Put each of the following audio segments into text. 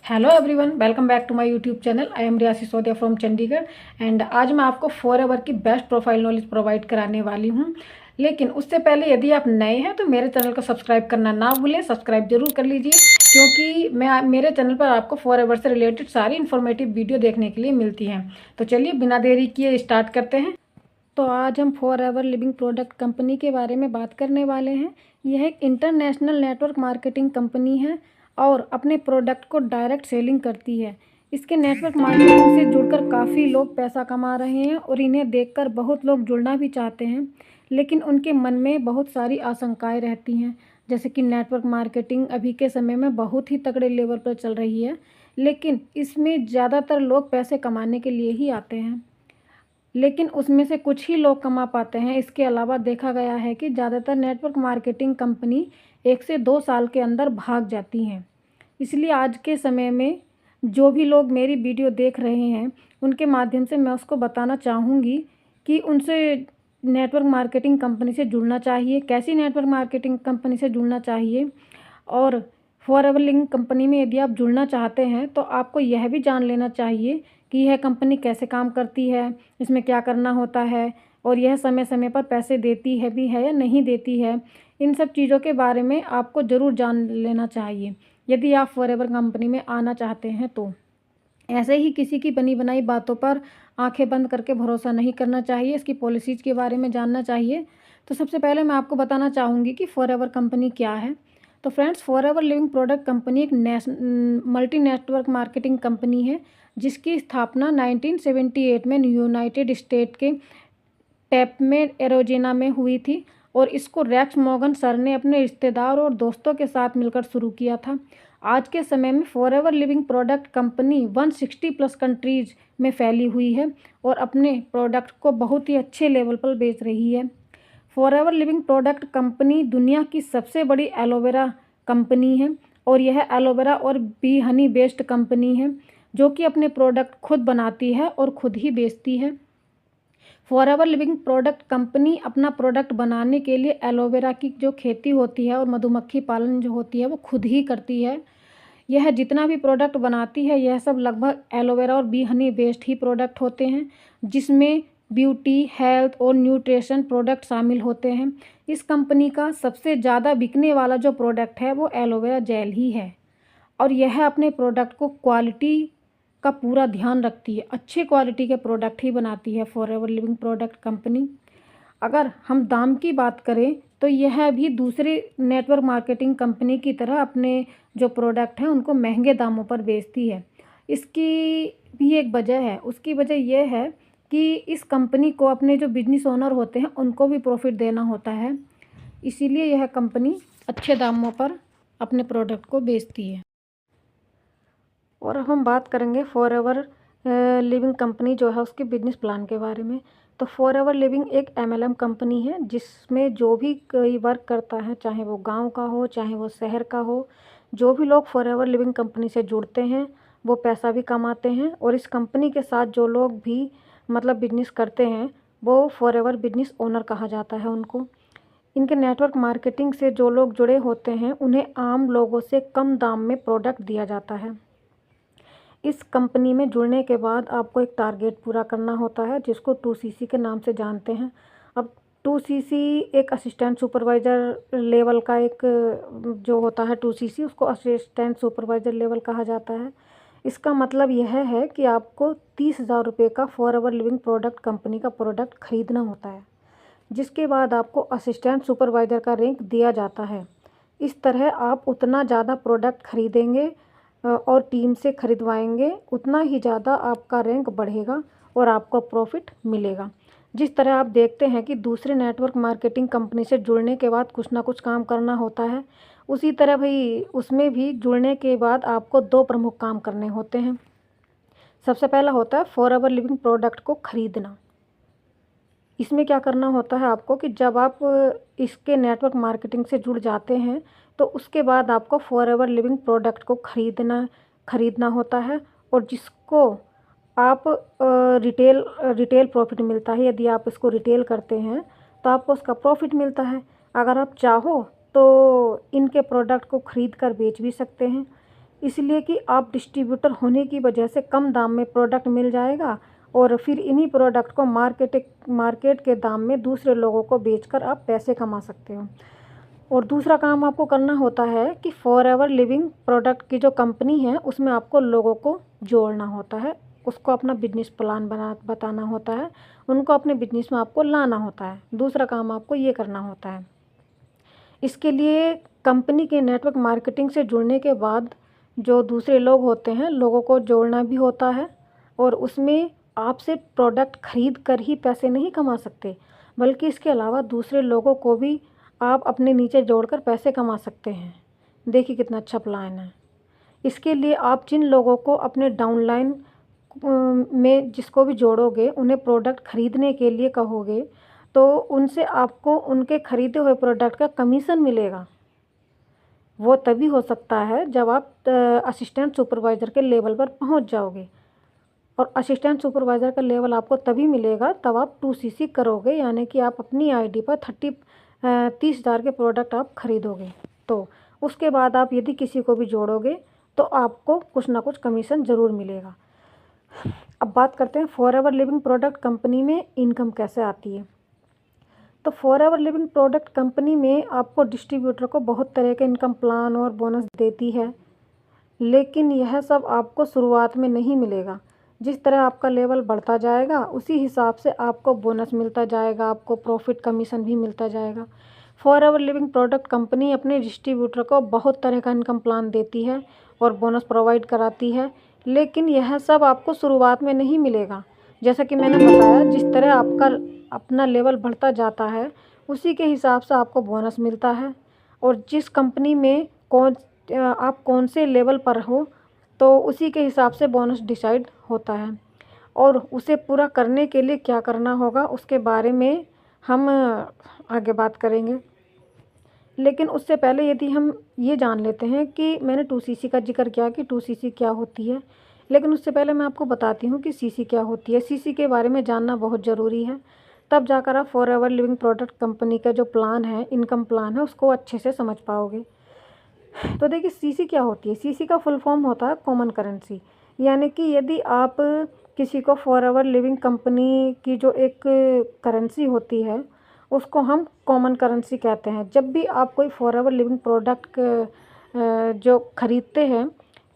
Hello everyone, welcome back to my YouTube channel. I am Riya Sisodia from Chandigarh and आज मैं आपको forever की best profile knowledge provide कराने वाली हूं। लेकिन उससे पहले यदि आप नए हैं तो मेरे चैनल को सब्सक्राइब करना ना भूलें, सब्सक्राइब जरूर कर लीजिए क्योंकि मेरे चैनल पर आपको फॉरएवर से रिलेटेड सारी इन्फॉर्मेटिव वीडियो देखने के लिए मिलती हैं। तो चलिए बिना देरी किए स्टार्ट करते हैं। तो आज हम फॉरएवर लिविंग प्रोडक्ट कंपनी के बारे में बात करने वाले हैं। यह एक इंटरनेशनल नेटवर्क मार्केटिंग कंपनी है और अपने प्रोडक्ट को डायरेक्ट सेलिंग करती है। इसके नेटवर्क मार्केटिंग से जुड़कर काफ़ी लोग पैसा कमा रहे हैं और इन्हें देखकर बहुत लोग जुड़ना भी चाहते हैं, लेकिन उनके मन में बहुत सारी आशंकाएं रहती हैं। जैसे कि नेटवर्क मार्केटिंग अभी के समय में बहुत ही तगड़े लेवल पर चल रही है, लेकिन इसमें ज़्यादातर लोग पैसे कमाने के लिए ही आते हैं, लेकिन उसमें से कुछ ही लोग कमा पाते हैं। इसके अलावा देखा गया है कि ज़्यादातर नेटवर्क मार्केटिंग कंपनी 1 से 2 साल के अंदर भाग जाती हैं। इसलिए आज के समय में जो भी लोग मेरी वीडियो देख रहे हैं उनके माध्यम से मैं उसको बताना चाहूँगी कि उनसे नेटवर्क मार्केटिंग कंपनी से जुड़ना चाहिए, कैसी नेटवर्क मार्केटिंग कंपनी से जुड़ना चाहिए। और फॉरएवर लिविंग कंपनी में यदि आप जुड़ना चाहते हैं तो आपको यह भी जान लेना चाहिए कि यह कंपनी कैसे काम करती है, इसमें क्या करना होता है और यह समय समय पर पैसे देती है भी है या नहीं देती है। इन सब चीज़ों के बारे में आपको ज़रूर जान लेना चाहिए यदि आप फॉरएवर कंपनी में आना चाहते हैं। तो ऐसे ही किसी की बनी बनाई बातों पर आंखें बंद करके भरोसा नहीं करना चाहिए, इसकी पॉलिसीज़ के बारे में जानना चाहिए। तो सबसे पहले मैं आपको बताना चाहूँगी कि फॉरएवर कंपनी क्या है। तो friends, forever living product company एक मल्टी नेटवर्क मार्केटिंग कंपनी है जिसकी स्थापना 1978 में यूनाइटेड स्टेट के टेप में एरोजिना में हुई थी और इसको रैक्स मॉर्गन सर ने अपने रिश्तेदार और दोस्तों के साथ मिलकर शुरू किया था। आज के समय में forever living product company 160 plus countries में फैली हुई है और अपने प्रोडक्ट को बहुत ही अच्छे लेवल पर बेच रही है। फॉरएवर लिविंग प्रोडक्ट कंपनी दुनिया की सबसे बड़ी एलोवेरा कंपनी है और यह एलोवेरा और बी हनी बेस्ड कंपनी है जो कि अपने प्रोडक्ट खुद बनाती है और खुद ही बेचती है। फॉरएवर लिविंग प्रोडक्ट कंपनी अपना प्रोडक्ट बनाने के लिए एलोवेरा की जो खेती होती है और मधुमक्खी पालन जो होती है वो खुद ही करती है। यह जितना भी प्रोडक्ट बनाती है यह सब लगभग एलोवेरा और बी हनी बेस्ड ही प्रोडक्ट होते हैं, जिसमें ब्यूटी, हेल्थ और न्यूट्रिशन प्रोडक्ट शामिल होते हैं। इस कंपनी का सबसे ज़्यादा बिकने वाला जो प्रोडक्ट है वो एलोवेरा जेल ही है और यह अपने प्रोडक्ट को क्वालिटी का पूरा ध्यान रखती है, अच्छे क्वालिटी के प्रोडक्ट ही बनाती है फॉरएवर लिविंग प्रोडक्ट कंपनी। अगर हम दाम की बात करें तो यह भी दूसरे नेटवर्क मार्केटिंग कंपनी की तरह अपने जो प्रोडक्ट हैं उनको महंगे दामों पर बेचती है। इसकी भी एक वजह है, उसकी वजह यह है कि इस कंपनी को अपने जो बिजनेस ओनर होते हैं उनको भी प्रॉफिट देना होता है, इसीलिए यह कंपनी अच्छे दामों पर अपने प्रोडक्ट को बेचती है। और अब हम बात करेंगे फॉरएवर लिविंग कंपनी जो है उसके बिजनेस प्लान के बारे में। तो फॉरएवर लिविंग एक एमएलएम कंपनी है जिसमें जो भी कोई वर्क करता है, चाहे वो गांव का हो चाहे वो शहर का हो, जो भी लोग फॉरएवर लिविंग कंपनी से जुड़ते हैं वो पैसा भी कमाते हैं। और इस कंपनी के साथ जो लोग भी मतलब बिजनेस करते हैं वो फॉरएवर बिजनेस ओनर कहा जाता है उनको। इनके नेटवर्क मार्केटिंग से जो लोग जुड़े होते हैं उन्हें आम लोगों से कम दाम में प्रोडक्ट दिया जाता है। इस कंपनी में जुड़ने के बाद आपको एक टारगेट पूरा करना होता है जिसको 2CC के नाम से जानते हैं। अब 2CC एक असिस्टेंट सुपरवाइज़र लेवल का एक जो होता है 2CC, उसको असिस्टेंट सुपरवाइज़र लेवल कहा जाता है। इसका मतलब यह है कि आपको 30,000 रुपये का फॉरएवर लिविंग प्रोडक्ट कंपनी का प्रोडक्ट खरीदना होता है, जिसके बाद आपको असिस्टेंट सुपरवाइज़र का रैंक दिया जाता है। इस तरह आप उतना ज़्यादा प्रोडक्ट खरीदेंगे और टीम से खरीदवाएंगे उतना ही ज़्यादा आपका रैंक बढ़ेगा और आपको प्रॉफिट मिलेगा। जिस तरह आप देखते हैं कि दूसरे नेटवर्क मार्केटिंग कंपनी से जुड़ने के बाद कुछ ना कुछ काम करना होता है, उसी तरह भाई उसमें भी जुड़ने के बाद आपको 2 प्रमुख काम करने होते हैं। सबसे पहला होता है फॉरएवर लिविंग प्रोडक्ट को खरीदना। इसमें क्या करना होता है आपको कि जब आप इसके नेटवर्क मार्केटिंग से जुड़ जाते हैं तो उसके बाद आपको फॉरएवर लिविंग प्रोडक्ट को खरीदना होता है और जिसको आप रिटेल प्रॉफिट मिलता है। यदि आप इसको रिटेल करते हैं तो आपको उसका प्रॉफिट मिलता है। अगर आप चाहो तो इनके प्रोडक्ट को खरीद कर बेच भी सकते हैं। इसलिए कि आप डिस्ट्रीब्यूटर होने की वजह से कम दाम में प्रोडक्ट मिल जाएगा और फिर इन्हीं प्रोडक्ट को मार्केट के दाम में दूसरे लोगों को बेचकर आप पैसे कमा सकते हो। और दूसरा काम आपको करना होता है कि फॉरएवर लिविंग प्रोडक्ट की जो कंपनी है उसमें आपको लोगों को जोड़ना होता है, उसको अपना बिजनेस प्लान बताना होता है, उनको अपने बिजनेस में आपको लाना होता है। दूसरा काम आपको ये करना होता है। इसके लिए कंपनी के नेटवर्क मार्केटिंग से जुड़ने के बाद जो दूसरे लोग होते हैं, लोगों को जोड़ना भी होता है और उसमें आप सिर्फ प्रोडक्ट खरीद कर ही पैसे नहीं कमा सकते, बल्कि इसके अलावा दूसरे लोगों को भी आप अपने नीचे जोड़कर पैसे कमा सकते हैं। देखिए कितना अच्छा प्लान है। इसके लिए आप जिन लोगों को अपने डाउनलाइन में जिसको भी जोड़ोगे, उन्हें प्रोडक्ट खरीदने के लिए कहोगे, तो उनसे आपको उनके खरीदे हुए प्रोडक्ट का कमीशन मिलेगा। वो तभी हो सकता है जब आप असिस्टेंट सुपरवाइज़र के लेवल पर पहुंच जाओगे। और असिस्टेंट सुपरवाइज़र का लेवल आपको तभी मिलेगा तब आप 2cc करोगे, यानी कि आप अपनी आईडी पर 30,000 के प्रोडक्ट आप खरीदोगे। तो उसके बाद आप यदि किसी को भी जोड़ोगे तो आपको कुछ ना कुछ कमीशन ज़रूर मिलेगा। अब बात करते हैं फॉरएवर लिविंग प्रोडक्ट कंपनी में इनकम कैसे आती है। तो फॉरएवर लिविंग प्रोडक्ट कंपनी में आपको डिस्ट्रीब्यूटर को बहुत तरह के इनकम प्लान और बोनस देती है, लेकिन यह सब आपको शुरुआत में नहीं मिलेगा। जिस तरह आपका लेवल बढ़ता जाएगा उसी हिसाब से आपको बोनस मिलता जाएगा, आपको प्रॉफिट कमीशन भी मिलता जाएगा। फॉरएवर लिविंग प्रोडक्ट कंपनी अपने डिस्ट्रीब्यूटर को बहुत तरह का इनकम प्लान देती है और बोनस प्रोवाइड कराती है, लेकिन यह सब आपको शुरुआत में नहीं मिलेगा। जैसा कि मैंने बताया, जिस तरह आपका अपना लेवल बढ़ता जाता है उसी के हिसाब से आपको बोनस मिलता है और जिस कंपनी में आप कौन से लेवल पर हो तो उसी के हिसाब से बोनस डिसाइड होता है और उसे पूरा करने के लिए क्या करना होगा उसके बारे में हम आगे बात करेंगे। लेकिन उससे पहले यदि हम ये जान लेते हैं कि मैंने 2cc का जिक्र किया कि 2cc क्या होती है, लेकिन उससे पहले मैं आपको बताती हूँ कि cc क्या होती है। cc के बारे में जानना बहुत ज़रूरी है, तब जाकर आप फॉरएवर लिविंग प्रोडक्ट कंपनी का जो प्लान है, इनकम प्लान है, उसको अच्छे से समझ पाओगे। तो देखिए cc क्या होती है। cc का फुल फॉर्म होता है कॉमन करेंसी, यानी कि यदि आप किसी को फॉरएवर लिविंग कंपनी की जो एक करेंसी होती है उसको हम कॉमन करेंसी कहते हैं। जब भी आप कोई फॉरएवर लिविंग प्रोडक्ट जो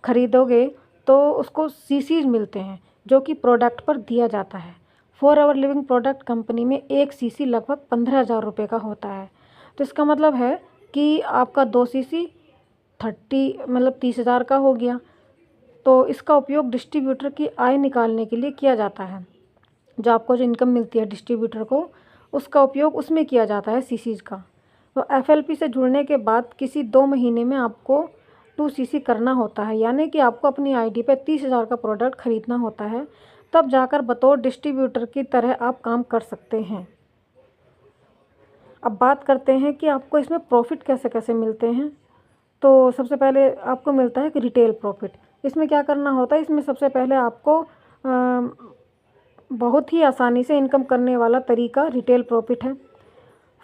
खरीदोगे तो उसको सीसीज मिलते हैं जो कि प्रोडक्ट पर दिया जाता है। फॉरएवर लिविंग प्रोडक्ट कंपनी में एक सीसी लगभग 15,000 रुपये का होता है। तो इसका मतलब है कि आपका 2cc 30,000 का हो गया। तो इसका उपयोग डिस्ट्रीब्यूटर की आय निकालने के लिए किया जाता है। जो आपको जो इनकम मिलती है डिस्ट्रीब्यूटर को, उसका उपयोग उसमें किया जाता है सीसीज का। तो एफएलपी से जुड़ने के बाद किसी 2 महीने में आपको 2cc करना होता है, यानी कि आपको अपनी आईडी पे 30,000 का प्रोडक्ट खरीदना होता है, तब जाकर बतौर डिस्ट्रीब्यूटर की तरह आप काम कर सकते हैं। अब बात करते हैं कि आपको इसमें प्रॉफिट कैसे कैसे मिलते हैं। तो सबसे पहले आपको मिलता है कि रिटेल प्रॉफिट। इसमें क्या करना होता है, इसमें सबसे पहले आपको बहुत ही आसानी से इनकम करने वाला तरीका रिटेल प्रॉफिट है।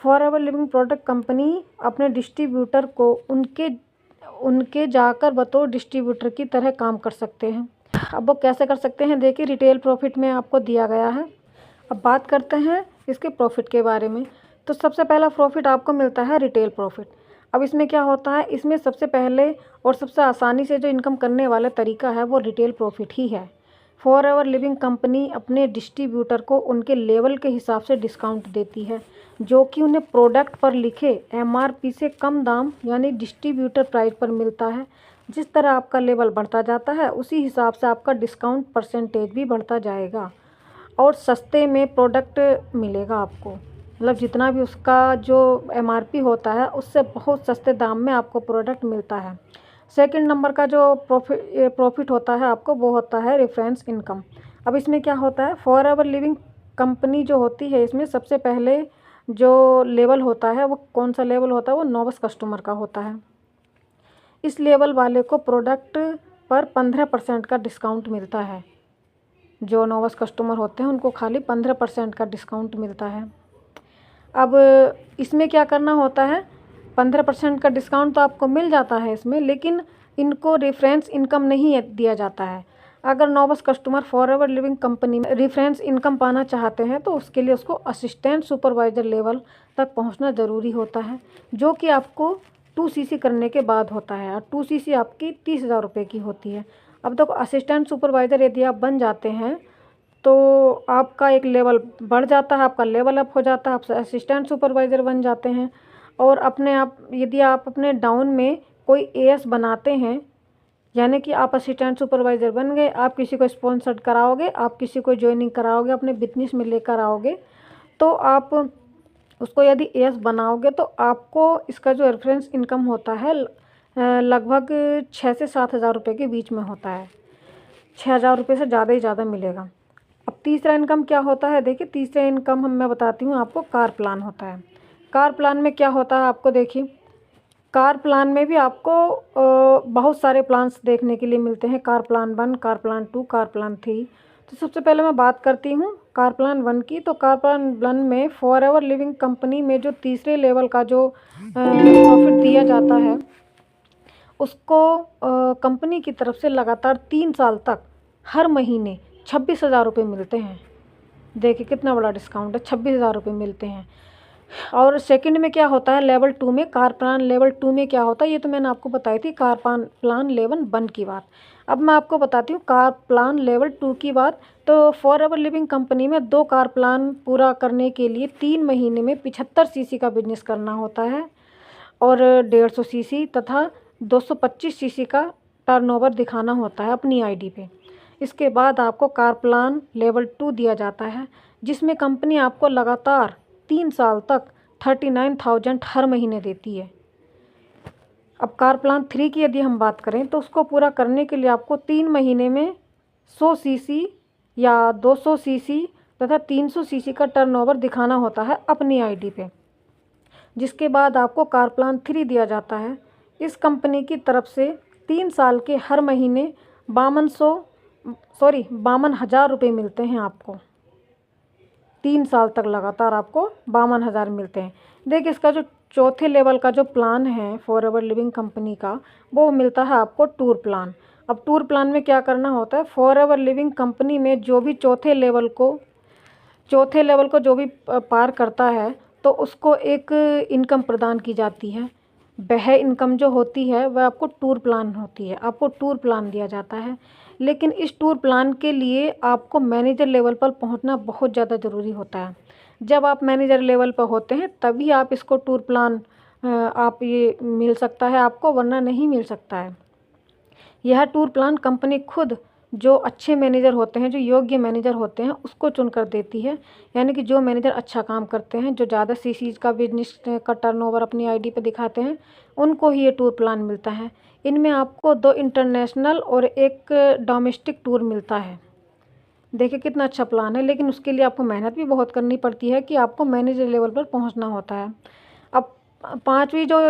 फॉरएवर लिविंग प्रोडक्ट कंपनी अपने डिस्ट्रीब्यूटर को उनके जाकर बतौर डिस्ट्रीब्यूटर की तरह काम कर सकते हैं। अब वो कैसे कर सकते हैं, देखिए रिटेल प्रॉफिट में आपको दिया गया है। अब बात करते हैं इसके प्रॉफिट के बारे में। तो सबसे पहला प्रॉफिट आपको मिलता है रिटेल प्रॉफिट। अब इसमें क्या होता है, इसमें सबसे पहले और सबसे आसानी से जो इनकम करने वाला तरीका है वो रिटेल प्रॉफिट ही है। फॉरएवर लिविंग कंपनी अपने डिस्ट्रीब्यूटर को उनके लेवल के हिसाब से डिस्काउंट देती है, जो कि उन्हें प्रोडक्ट पर लिखे एमआरपी से कम दाम यानी डिस्ट्रीब्यूटर प्राइस पर मिलता है। जिस तरह आपका लेवल बढ़ता जाता है उसी हिसाब से आपका डिस्काउंट परसेंटेज भी बढ़ता जाएगा और सस्ते में प्रोडक्ट मिलेगा आपको। मतलब जितना भी उसका जो एमआरपी होता है उससे बहुत सस्ते दाम में आपको प्रोडक्ट मिलता है। सेकंड नंबर का जो प्रॉफिट होता है आपको, वो होता है रेफरेंस इनकम। अब इसमें क्या होता है, फॉरएवर लिविंग कंपनी जो होती है इसमें सबसे पहले जो लेवल होता है वो कौन सा लेवल होता है, वो नोविस कस्टमर का होता है। इस लेवल वाले को प्रोडक्ट पर 15% का डिस्काउंट मिलता है। जो नोविस कस्टमर होते हैं उनको खाली 15% का डिस्काउंट मिलता है। अब इसमें क्या करना होता है, 15% का डिस्काउंट तो आपको मिल जाता है इसमें, लेकिन इनको रेफरेंस इनकम नहीं दिया जाता है। अगर नोबस कस्टमर फॉरएवर लिविंग कंपनी में रेफरेंस इनकम पाना चाहते हैं तो उसके लिए उसको असिस्टेंट सुपरवाइज़र लेवल तक पहुंचना ज़रूरी होता है, जो कि आपको 2 CC करने के बाद होता है। और 2 CC आपकी 30,000 रुपये की होती है। अब देखो, असिस्टेंट सुपरवाइज़र यदि आप बन जाते हैं तो आपका एक लेवल बढ़ जाता है, आपका लेवल अप हो जाता है, आप असिस्टेंट सुपरवाइज़र बन जाते हैं। और अपने आप यदि आप अपने डाउन में कोई AS बनाते हैं, यानी कि आप असिस्टेंट सुपरवाइज़र बन गए, आप किसी को स्पॉन्सर्ड कराओगे, आप किसी को ज्वाइनिंग कराओगे, अपने बिजनेस में लेकर आओगे, तो आप उसको यदि AS बनाओगे तो आपको इसका जो रेफरेंस इनकम होता है लगभग 6 से 7,000 रुपये के बीच में होता है। 6,000 रुपये से ज़्यादा ही ज़्यादा मिलेगा। अब तीसरा इनकम क्या होता है, देखिए तीसरा इनकम मैं बताती हूँ आपको, कार प्लान होता है। कार प्लान में क्या होता है आपको, देखिए कार प्लान में भी आपको बहुत सारे प्लान्स देखने के लिए मिलते हैं। Car plan 1, car plan 2, car plan 3। तो सबसे पहले मैं बात करती हूँ कार प्लान 1 की। तो कार प्लान 1 में फॉरएवर लिविंग कंपनी में जो तीसरे लेवल का जो प्रॉफिट दिया जाता है, उसको कंपनी की तरफ से लगातार 3 साल तक हर महीने 26,000 रुपये मिलते हैं। देखिए कितना बड़ा डिस्काउंट है, 26,000 रुपये मिलते हैं। और सेकंड में क्या होता है, लेवल 2 में, कार प्लान लेवल 2 में क्या होता है, ये तो मैंने आपको बताई थी कार प्लान लेवल 1 की बात। अब मैं आपको बताती हूँ कार प्लान लेवल 2 की बात। तो फॉरएवर लिविंग कंपनी में 2 कार प्लान पूरा करने के लिए 3 महीने में 75 CC का बिजनेस करना होता है और 150 CC तथा 225 CC का टर्नओवर दिखाना होता है अपनी ID पे। इसके बाद आपको कार प्लान लेवल 2 दिया जाता है, जिसमें कंपनी आपको लगातार 3 साल तक 39,000 हर महीने देती है। अब कार प्लान 3 की यदि हम बात करें तो उसको पूरा करने के लिए आपको 3 महीने में 100 CC या 200 CC तथा 300 CC का टर्नओवर दिखाना होता है अपनी ID पे। जिसके बाद आपको कार प्लान 3 दिया जाता है। इस कंपनी की तरफ से 3 साल के हर महीने 52,000 रुपये मिलते हैं आपको। 3 साल तक लगातार आपको 52,000 मिलते हैं। देखिए इसका जो चौथे लेवल का जो प्लान है फॉरएवर लिविंग कंपनी का, वो मिलता है आपको टूर प्लान। अब टूर प्लान में क्या करना होता है, फॉरएवर लिविंग कंपनी में जो भी चौथे लेवल को जो भी पार करता है तो उसको एक इनकम प्रदान की जाती है। वह इनकम जो होती है वह आपको टूर प्लान होती है, आपको टूर प्लान दिया जाता है। लेकिन इस टूर प्लान के लिए आपको मैनेजर लेवल पर पहुंचना बहुत ज़्यादा ज़रूरी होता है। जब आप मैनेजर लेवल पर होते हैं तभी आप इसको टूर प्लान आप ये मिल सकता है आपको, वरना नहीं मिल सकता है। यह टूर प्लान कंपनी खुद जो अच्छे मैनेजर होते हैं, जो योग्य मैनेजर होते हैं, उसको चुनकर देती है। यानी कि जो मैनेजर अच्छा काम करते हैं, जो ज़्यादा CC का बिजनेस का टर्नओवर अपनी ID पे दिखाते हैं, उनको ही ये टूर प्लान मिलता है। इनमें आपको 2 इंटरनेशनल और 1 डोमेस्टिक टूर मिलता है। देखिए कितना अच्छा प्लान है, लेकिन उसके लिए आपको मेहनत भी बहुत करनी पड़ती है कि आपको मैनेजर लेवल पर पहुँचना होता है। अब 5वीं जो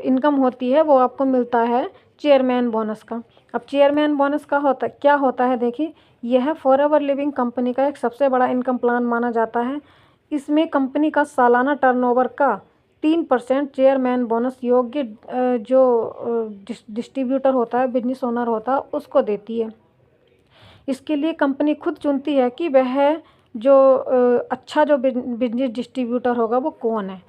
इनकम होती है वो आपको मिलता है चेयरमैन बोनस का। अब चेयरमैन बोनस का क्या होता है, देखिए यह फॉरएवर लिविंग कंपनी का एक सबसे बड़ा इनकम प्लान माना जाता है। इसमें कंपनी का सालाना टर्नओवर का 3% चेयरमैन बोनस योग्य जो डिस्ट्रीब्यूटर होता है, बिजनेस ओनर होता है, उसको देती है। इसके लिए कंपनी खुद चुनती है कि वह जो अच्छा जो बिजनेस डिस्ट्रीब्यूटर होगा वो कौन है।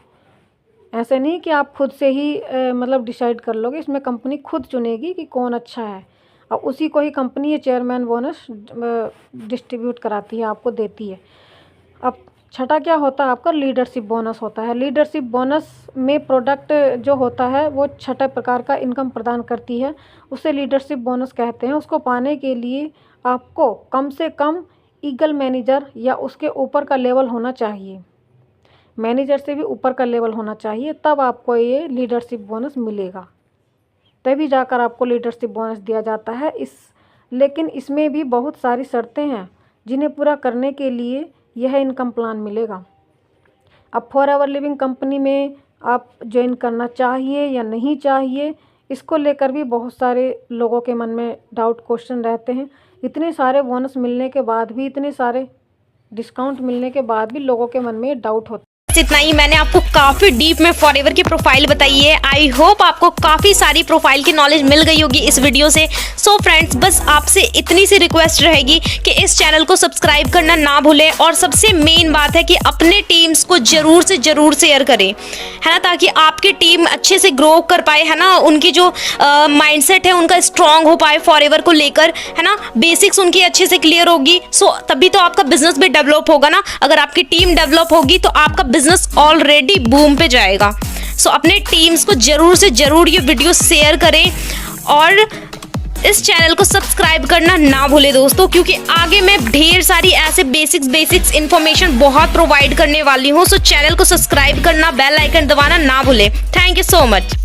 ऐसे नहीं कि आप खुद से ही मतलब डिसाइड कर लोगे, इसमें कंपनी खुद चुनेगी कि कौन अच्छा है और उसी को ही कंपनी ये चेयरमैन बोनस डिस्ट्रीब्यूट कराती है, आपको देती है। अब छठा क्या होता है आपका, लीडरशिप बोनस होता है। लीडरशिप बोनस में प्रोडक्ट जो होता है वो 6 प्रकार का इनकम प्रदान करती है, उसे लीडरशिप बोनस कहते हैं। उसको पाने के लिए आपको कम से कम ईगल मैनेजर या उसके ऊपर का लेवल होना चाहिए, मैनेजर से भी ऊपर का लेवल होना चाहिए, तब आपको ये लीडरशिप बोनस मिलेगा, तभी जाकर आपको लीडरशिप बोनस दिया जाता है। लेकिन इसमें भी बहुत सारी शर्तें हैं जिन्हें पूरा करने के लिए यह इनकम प्लान मिलेगा। अब फॉरएवर लिविंग कंपनी में आप ज्वाइन करना चाहिए या नहीं चाहिए, इसको लेकर भी बहुत सारे लोगों के मन में डाउट क्वेश्चन रहते हैं। इतने सारे बोनस मिलने के बाद भी, इतने सारे डिस्काउंट मिलने के बाद भी लोगों के मन में डाउट होता है। बस इतना ही। मैंने आपको काफी डीप में फॉरएवर की प्रोफाइल बताई है। आई होप आपको काफी सारी प्रोफाइल की नॉलेज मिल गई होगी इस वीडियो से। सो फ्रेंड्स, बस आपसे इतनी सी रिक्वेस्ट रहेगी कि इस चैनल को सब्सक्राइब करना ना भूलें, और सबसे मेन बात है कि अपने टीम्स को जरूर से जरूर शेयर करें, है ना, ताकि आपकी टीम अच्छे से ग्रो कर पाए, है ना, उनकी जो माइंडसेट है उनका स्ट्रांग हो पाए फॉरएवर को लेकर, है ना, बेसिक्स उनकी अच्छे से क्लियर होगी। सो तभी तो आपका बिजनेस भी डेवलप होगा ना। अगर आपकी टीम डेवलप होगी तो आपका बिजनेस ऑलरेडी बूम पे जाएगा। सो अपने टीम्स को जरूर से जरूर ये वीडियो शेयर करें और इस चैनल को सब्सक्राइब करना ना भूले दोस्तों, क्योंकि आगे मैं ढेर सारी ऐसे बेसिक्स इंफॉर्मेशन बहुत प्रोवाइड करने वाली हूँ। सो चैनल को सब्सक्राइब करना, बेल आइकन दबाना ना भूले। Thank you so much.